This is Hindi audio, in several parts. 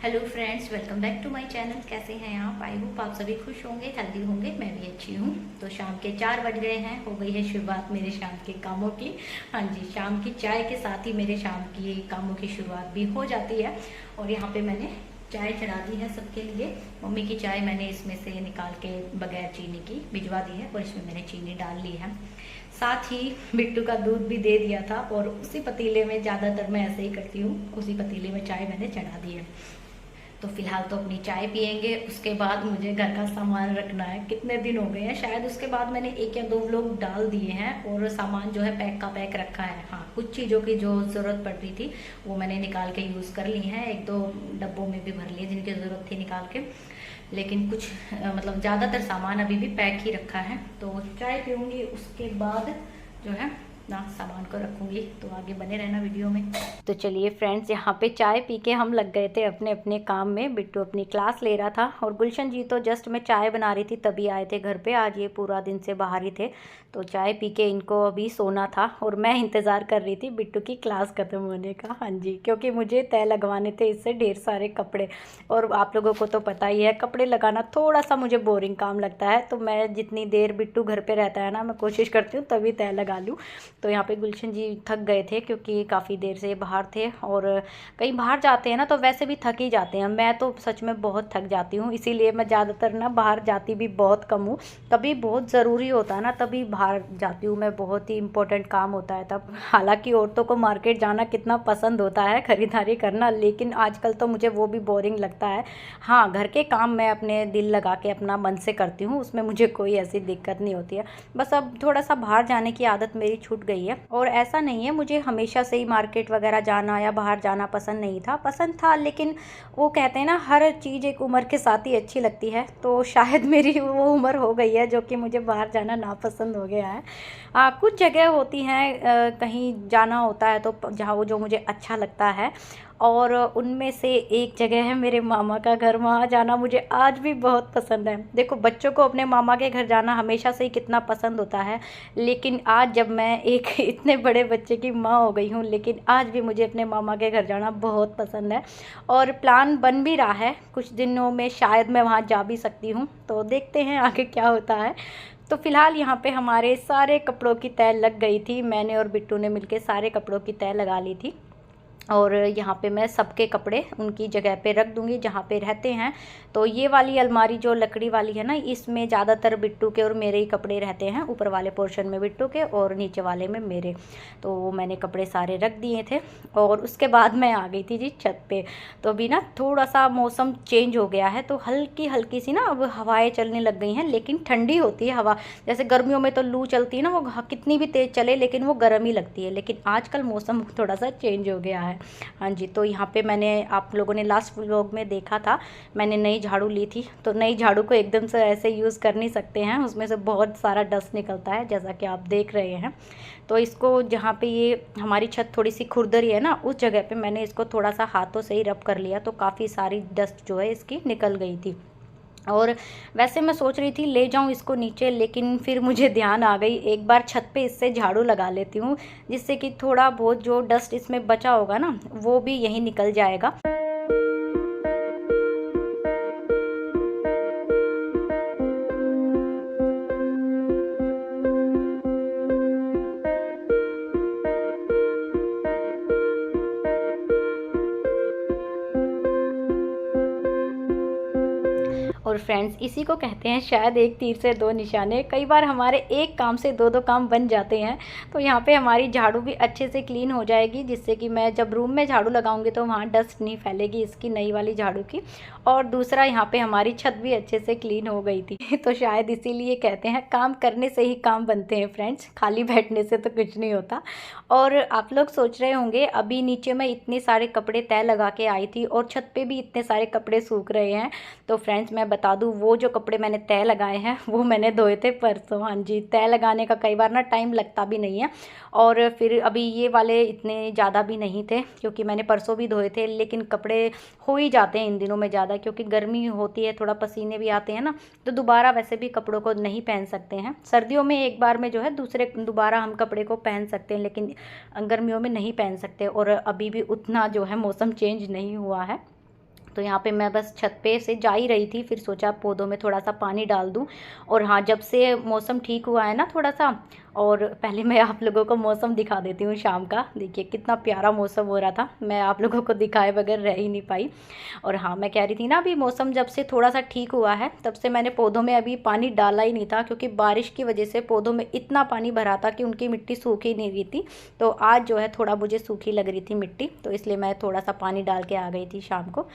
Hello friends, welcome back to my channel. कैसे हैं आप? आई होप आप सभी खुश होंगे, हेल्दी होंगे। मैं भी अच्छी हूँ। तो शाम के 4 बज गए हैं, हो गई है शुरुआत मेरे शाम के कामों की। हाँ जी, शाम की चाय के साथ ही मेरे शाम की कामों की शुरुआत भी हो जाती है। और यहाँ पे मैंने चाय चढ़ा दी है सबके लिए। मम्मी की चाय मैंने इसमें से निकाल के बगैर चीनी की भिजवा दी है और इसमें मैंने चीनी डाल ली है। साथ ही बिट्टू का दूध भी दे दिया था और उसी पतीले में, ज़्यादातर मैं ऐसे ही करती हूँ, उसी पतीले में चाय मैंने चढ़ा दी है। तो फिलहाल तो अपनी चाय पियेंगे, उसके बाद मुझे घर का सामान रखना है। कितने दिन हो गए हैं, शायद उसके बाद मैंने 1 या 2 व्लॉग डाल दिए हैं और सामान जो है पैक का पैक रखा है। हाँ, कुछ चीज़ों की जो ज़रूरत पड़ रही थी वो मैंने निकाल के यूज़ कर ली हैं, 1-2 डब्बों में भी भर लिए जिनकी ज़रूरत थी निकाल के। लेकिन कुछ मतलब ज़्यादातर सामान अभी भी पैक ही रखा है। तो चाय पीऊँगी, उसके बाद जो है ना सामान को रखूंगी। तो आगे बने रहना वीडियो में। तो चलिए फ्रेंड्स, यहाँ पे चाय पी के हम लग गए थे अपने अपने काम में। बिट्टू अपनी क्लास ले रहा था और गुलशन जी तो जस्ट मैं चाय बना रही थी तभी आए थे घर पे। आज ये पूरा दिन से बाहर ही थे, तो चाय पी के इनको अभी सोना था और मैं इंतज़ार कर रही थी बिट्टू की क्लास ख़त्म होने का। हाँ जी, क्योंकि मुझे तय लगवाने थे इससे ढेर सारे कपड़े। और आप लोगों को तो पता ही है, कपड़े लगाना थोड़ा सा मुझे बोरिंग काम लगता है। तो मैं जितनी देर बिट्टू घर पे रहता है ना, मैं कोशिश करती हूँ तभी तय लगा लूँ। तो यहाँ पे गुलशन जी थक गए थे क्योंकि काफ़ी देर से बाहर थे। और कहीं बाहर जाते हैं ना तो वैसे भी थक ही जाते हैं। मैं तो सच में बहुत थक जाती हूँ, इसीलिए मैं ज़्यादातर ना बाहर जाती भी बहुत कम हूँ। कभी बहुत ज़रूरी होता है ना तभी बाहर जाती हूँ मैं, बहुत ही इंपॉर्टेंट काम होता है तब। हालांकि औरतों को मार्केट जाना कितना पसंद होता है, ख़रीदारी करना, लेकिन आजकल तो मुझे वो भी बोरिंग लगता है। हाँ, घर के काम मैं अपने दिल लगा के अपना मन से करती हूँ, उसमें मुझे कोई ऐसी दिक्कत नहीं होती है। बस अब थोड़ा सा बाहर जाने की आदत मेरी छूट गई है। और ऐसा नहीं है मुझे हमेशा से ही मार्केट वगैरह जाना या बाहर जाना पसंद नहीं था, पसंद था, लेकिन वो कहते हैं ना हर चीज़ एक उम्र के साथ ही अच्छी लगती है। तो शायद मेरी वो उम्र हो गई है जो कि मुझे बाहर जाना नापसंद हो गया है। कुछ जगह होती हैं, कहीं जाना होता है तो जहाँ वो जो मुझे अच्छा लगता है, और उनमें से एक जगह है मेरे मामा का घर। वहाँ जाना मुझे आज भी बहुत पसंद है। देखो, बच्चों को अपने मामा के घर जाना हमेशा से ही कितना पसंद होता है, लेकिन आज जब मैं एक इतने बड़े बच्चे की माँ हो गई हूँ, लेकिन आज भी मुझे अपने मामा के घर जाना बहुत पसंद है। और प्लान बन भी रहा है, कुछ दिनों में शायद मैं वहाँ जा भी सकती हूँ। तो देखते हैं आगे क्या होता है। तो फिलहाल यहाँ पे हमारे सारे कपड़ों की तय लग गई थी। मैंने और बिट्टू ने मिलके सारे कपड़ों की तय लगा ली थी। और यहाँ पे मैं सबके कपड़े उनकी जगह पे रख दूँगी जहाँ पे रहते हैं। तो ये वाली अलमारी जो लकड़ी वाली है ना, इसमें ज़्यादातर बिट्टू के और मेरे ही कपड़े रहते हैं। ऊपर वाले पोर्शन में बिट्टू के और नीचे वाले में मेरे। तो मैंने कपड़े सारे रख दिए थे और उसके बाद मैं आ गई थी जी छत पे। तो अभी ना थोड़ा सा मौसम चेंज हो गया है, तो हल्की हल्की सी ना अब हवाएं चलने लग गई हैं, लेकिन ठंडी होती है हवा। जैसे गर्मियों में तो लू चलती है ना, वो कितनी भी तेज़ चले लेकिन वो गर्म ही लगती है। लेकिन आजकल मौसम थोड़ा सा चेंज हो गया है। हाँ जी, तो यहाँ पे मैंने, आप लोगों ने लास्ट व्लॉग में देखा था, मैंने नई झाड़ू ली थी। तो नई झाड़ू को एकदम से ऐसे यूज़ कर नहीं सकते हैं, उसमें से बहुत सारा डस्ट निकलता है जैसा कि आप देख रहे हैं। तो इसको जहाँ पे ये हमारी छत थोड़ी सी खुरदरी है ना, उस जगह पे मैंने इसको थोड़ा सा हाथों से ही रब कर लिया, तो काफ़ी सारी डस्ट जो है इसकी निकल गई थी। और वैसे मैं सोच रही थी ले जाऊं इसको नीचे, लेकिन फिर मुझे ध्यान आ गई एक बार छत पे इससे झाड़ू लगा लेती हूँ, जिससे कि थोड़ा बहुत जो डस्ट इसमें बचा होगा ना वो भी यहीं निकल जाएगा। और फ्रेंड्स, इसी को कहते हैं शायद एक तीर से दो निशाने। कई बार हमारे एक काम से दो दो काम बन जाते हैं। तो यहाँ पे हमारी झाड़ू भी अच्छे से क्लीन हो जाएगी, जिससे कि मैं जब रूम में झाड़ू लगाऊंगी तो वहाँ डस्ट नहीं फैलेगी इसकी नई वाली झाड़ू की। और दूसरा, यहाँ पे हमारी छत भी अच्छे से क्लीन हो गई थी। तो शायद इसीलिए कहते हैं काम करने से ही काम बनते हैं फ्रेंड्स, खाली बैठने से तो कुछ नहीं होता। और आप लोग सोच रहे होंगे अभी नीचे मैं इतने सारे कपड़े तय लगा के आई थी और छत पे भी इतने सारे कपड़े सूख रहे हैं। तो फ्रेंड्स, मैं बता दूं, वो जो कपड़े मैंने तय लगाए हैं वो मैंने धोए थे परसों। हाँ जी, तय लगाने का कई बार ना टाइम लगता भी नहीं है। और फिर अभी ये वाले इतने ज़्यादा भी नहीं थे क्योंकि मैंने परसों भी धोए थे, लेकिन कपड़े हो ही जाते हैं इन दिनों में ज़्यादा, क्योंकि गर्मी होती है, थोड़ा पसीने भी आते हैं ना, तो दोबारा वैसे भी कपड़ों को नहीं पहन सकते हैं। सर्दियों में एक बार में जो है दूसरे दोबारा हम कपड़े को पहन सकते हैं, लेकिन गर्मियों में नहीं पहन सकते। और अभी भी उतना जो है मौसम चेंज नहीं हुआ है। तो यहाँ पे मैं बस छत पे से जा ही रही थी, फिर सोचा पौधों में थोड़ा सा पानी डाल दूँ। और हाँ, जब से मौसम ठीक हुआ है ना थोड़ा सा, और पहले मैं आप लोगों को मौसम दिखा देती हूँ शाम का। देखिए कितना प्यारा मौसम हो रहा था, मैं आप लोगों को दिखाए बगैर रह ही नहीं पाई। और हाँ, मैं कह रही थी ना, अभी मौसम जब से थोड़ा सा ठीक हुआ है तब से मैंने पौधों में अभी पानी डाला ही नहीं था, क्योंकि बारिश की वजह से पौधों में इतना पानी भरा था कि उनकी मिट्टी सूखी नहीं रही थी। तो आज जो है थोड़ा मुझे सूखी लग रही थी मिट्टी, तो इसलिए मैं थोड़ा सा पानी डाल के आ गई थी शाम को।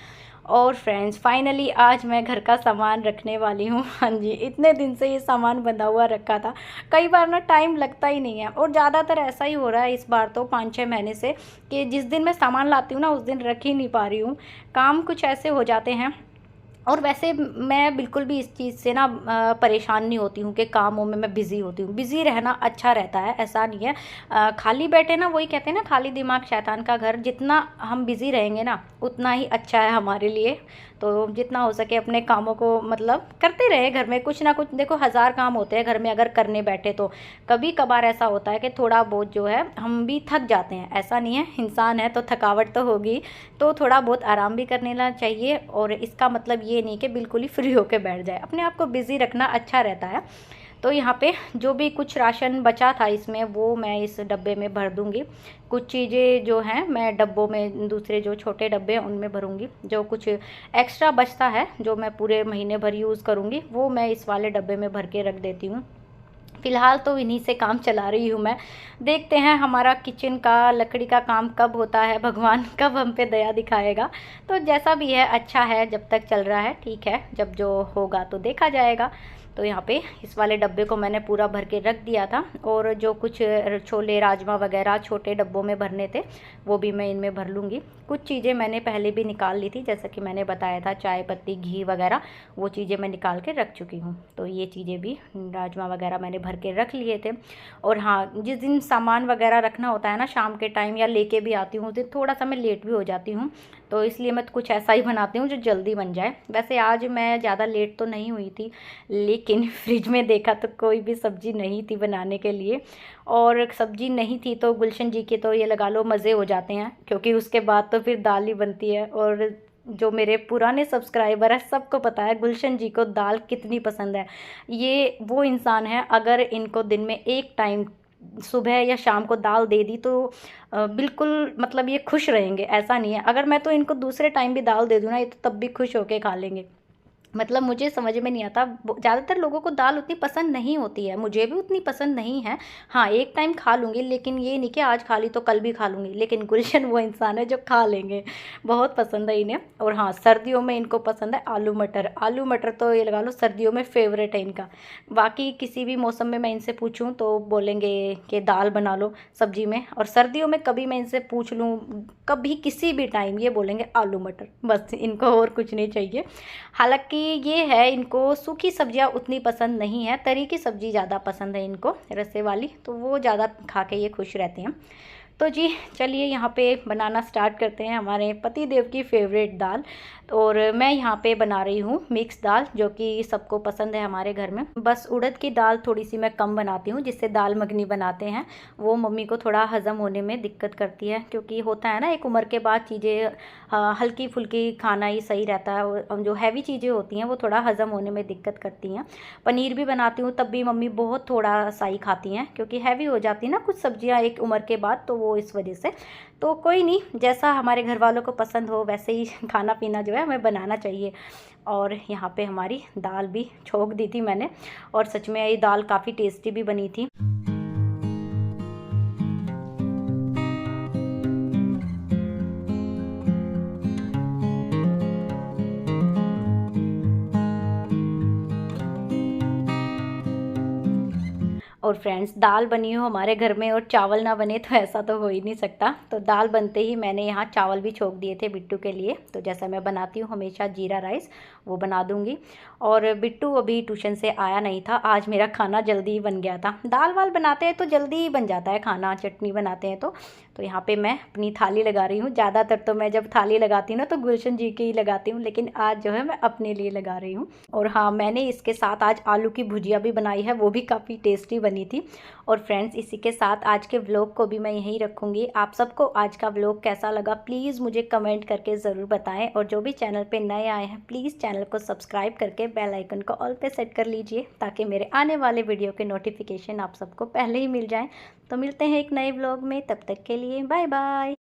और फ्रेंड्स, फाइनली आज मैं घर का सामान रखने वाली हूँ। हाँ जी, इतने दिन से ये सामान बंधा हुआ रखा था, कई बार ना टाइम लगता ही नहीं है, और ज़्यादातर ऐसा ही हो रहा है इस बार तो 5-6 महीने से, कि जिस दिन मैं सामान लाती हूँ ना उस दिन रख ही नहीं पा रही हूँ। काम कुछ ऐसे हो जाते हैं। और वैसे मैं बिल्कुल भी इस चीज़ से ना परेशान नहीं होती हूँ कि कामों में मैं बिज़ी होती हूँ। बिज़ी रहना अच्छा रहता है, ऐसा नहीं है। खाली बैठे ना, वही कहते हैं ना, खाली दिमाग शैतान का घर। जितना हम बिज़ी रहेंगे ना उतना ही अच्छा है हमारे लिए। तो जितना हो सके अपने कामों को मतलब करते रहे। घर में कुछ ना कुछ, देखो 1000 काम होते हैं घर में, अगर करने बैठे तो कभी कभार ऐसा होता है कि थोड़ा बहुत जो है हम भी थक जाते हैं। ऐसा नहीं है, इंसान है तो थकावट तो होगी, तो थोड़ा बहुत आराम भी करने ला चाहिए। और इसका मतलब ये नहीं कि बिल्कुल ही फ्री होकर बैठ जाए, अपने आप को बिज़ी रखना अच्छा रहता है। तो यहाँ पे जो भी कुछ राशन बचा था इसमें, वो मैं इस डब्बे में भर दूँगी। कुछ चीज़ें जो हैं मैं डब्बों में, दूसरे जो छोटे डब्बे हैं उनमें भरूँगी। जो कुछ एक्स्ट्रा बचता है जो मैं पूरे महीने भर यूज़ करूँगी, वो मैं इस वाले डब्बे में भर के रख देती हूँ। फ़िलहाल तो इन्हीं से काम चला रही हूँ मैं। देखते हैं हमारा किचन का, लकड़ी का काम कब होता है, भगवान कब हम पे दया दिखाएगा। तो जैसा भी है अच्छा है, जब तक चल रहा है ठीक है, जब जो होगा तो देखा जाएगा। तो यहाँ पे इस वाले डब्बे को मैंने पूरा भर के रख दिया था। और जो कुछ छोले राजमा वगैरह छोटे डब्बों में भरने थे, वो भी मैं इनमें भर लूँगी। कुछ चीज़ें मैंने पहले भी निकाल ली थी, जैसा कि मैंने बताया था, चाय पत्ती, घी वगैरह, वो चीज़ें मैं निकाल के रख चुकी हूँ। तो ये चीज़ें भी, राजमा वगैरह मैंने भर के रख लिए थे। और हाँ, जिस दिन सामान वगैरह रखना होता है ना शाम के टाइम, या लेके भी आती हूँ, उस दिन थोड़ा सा मैं लेट भी हो जाती हूँ। तो इसलिए मैं कुछ ऐसा ही बनाती हूँ जो जल्दी बन जाए। वैसे आज मैं ज़्यादा लेट तो नहीं हुई थी, लेकिन फ्रिज में देखा तो कोई भी सब्ज़ी नहीं थी बनाने के लिए। और सब्ज़ी नहीं थी तो गुलशन जी के तो ये लगा लो मज़े हो जाते हैं, क्योंकि उसके बाद तो फिर दाल ही बनती है। और जो मेरे पुराने सब्सक्राइबर है सबको पता है गुलशन जी को दाल कितनी पसंद है। ये वो इंसान है, अगर इनको दिन में एक टाइम सुबह या शाम को दाल दे दी तो बिल्कुल मतलब ये खुश रहेंगे। ऐसा नहीं है, अगर मैं तो इनको दूसरे टाइम भी दाल दे दूँ ना, ये तो तब भी खुश होके खा लेंगे। मतलब मुझे समझ में नहीं आता, ज़्यादातर लोगों को दाल उतनी पसंद नहीं होती है, मुझे भी उतनी पसंद नहीं है। हाँ, एक टाइम खा लूँगी, लेकिन ये नहीं कि आज खा ली तो कल भी खा लूँगी। लेकिन गुलशन वो इंसान है जो खा लेंगे, बहुत पसंद है इन्हें। और हाँ, सर्दियों में इनको पसंद है आलू मटर। आलू मटर तो ये लगा लो सर्दियों में फेवरेट है इनका। बाकी किसी भी मौसम में मैं इनसे पूछूँ तो बोलेंगे कि दाल बना लो सब्जी में। और सर्दियों में कभी मैं इनसे पूछ लूँ, कभी किसी भी टाइम, ये बोलेंगे आलू मटर, बस इनको और कुछ नहीं चाहिए। हालांकि ये है, इनको सूखी सब्जियां उतनी पसंद नहीं है, तरी की सब्ज़ी ज़्यादा पसंद है इनको, रसे वाली, तो वो ज़्यादा खा के ये खुश रहते हैं। तो जी चलिए यहाँ पे बनाना स्टार्ट करते हैं हमारे पति देव की फेवरेट दाल। और मैं यहाँ पे बना रही हूँ मिक्स दाल, जो कि सबको पसंद है हमारे घर में। बस उड़द की दाल थोड़ी सी मैं कम बनाती हूँ, जिससे दाल मखनी बनाते हैं वो मम्मी को थोड़ा हज़म होने में दिक्कत करती है, क्योंकि होता है ना एक उम्र के बाद चीज़ें हल्की फुल्की खाना ही सही रहता है, और जो हैवी चीज़ें होती हैं वो थोड़ा हज़म होने में दिक्कत करती हैं। पनीर भी बनाती हूँ तब भी मम्मी बहुत थोड़ा सा ही खाती हैं, क्योंकि हैवी हो जाती है ना कुछ सब्जियाँ एक उम्र के बाद, तो वो इस वजह से। तो कोई नहीं, जैसा हमारे घर वालों को पसंद हो वैसे ही खाना पीना जो है हमें बनाना चाहिए। और यहाँ पे हमारी दाल भी छोंक दी थी मैंने, और सच में ये दाल काफ़ी टेस्टी भी बनी थी। और फ्रेंड्स, दाल बनी हो हमारे घर में और चावल ना बने तो ऐसा तो हो ही नहीं सकता। तो दाल बनते ही मैंने यहाँ चावल भी छोंक दिए थे बिट्टू के लिए। तो जैसा मैं बनाती हूँ हमेशा जीरा राइस, वो बना दूँगी। और बिट्टू अभी ट्यूशन से आया नहीं था, आज मेरा खाना जल्दी ही बन गया था। दाल वाल बनाते हैं तो जल्दी ही बन जाता है खाना, चटनी बनाते हैं तो यहाँ पे मैं अपनी थाली लगा रही हूँ। ज़्यादातर तो मैं जब थाली लगाती हूँ ना तो गुलशन जी की ही लगाती हूँ, लेकिन आज जो है मैं अपने लिए लगा रही हूँ। और हाँ, मैंने इसके साथ आज आलू की भुजिया भी बनाई है, वो भी काफ़ी टेस्टी बनी बनी थी। और फ्रेंड्स, इसी के साथ आज के व्लॉग को भी मैं यहीं रखूँगी। आप सबको आज का व्लॉग कैसा लगा प्लीज़ मुझे कमेंट करके ज़रूर बताएं। और जो भी चैनल पे नए आए हैं प्लीज़ चैनल को सब्सक्राइब करके बेल आइकन को ऑल पे सेट कर लीजिए, ताकि मेरे आने वाले वीडियो के नोटिफिकेशन आप सबको पहले ही मिल जाएँ। तो मिलते हैं एक नए व्लॉग में, तब तक के लिए बाय बाय।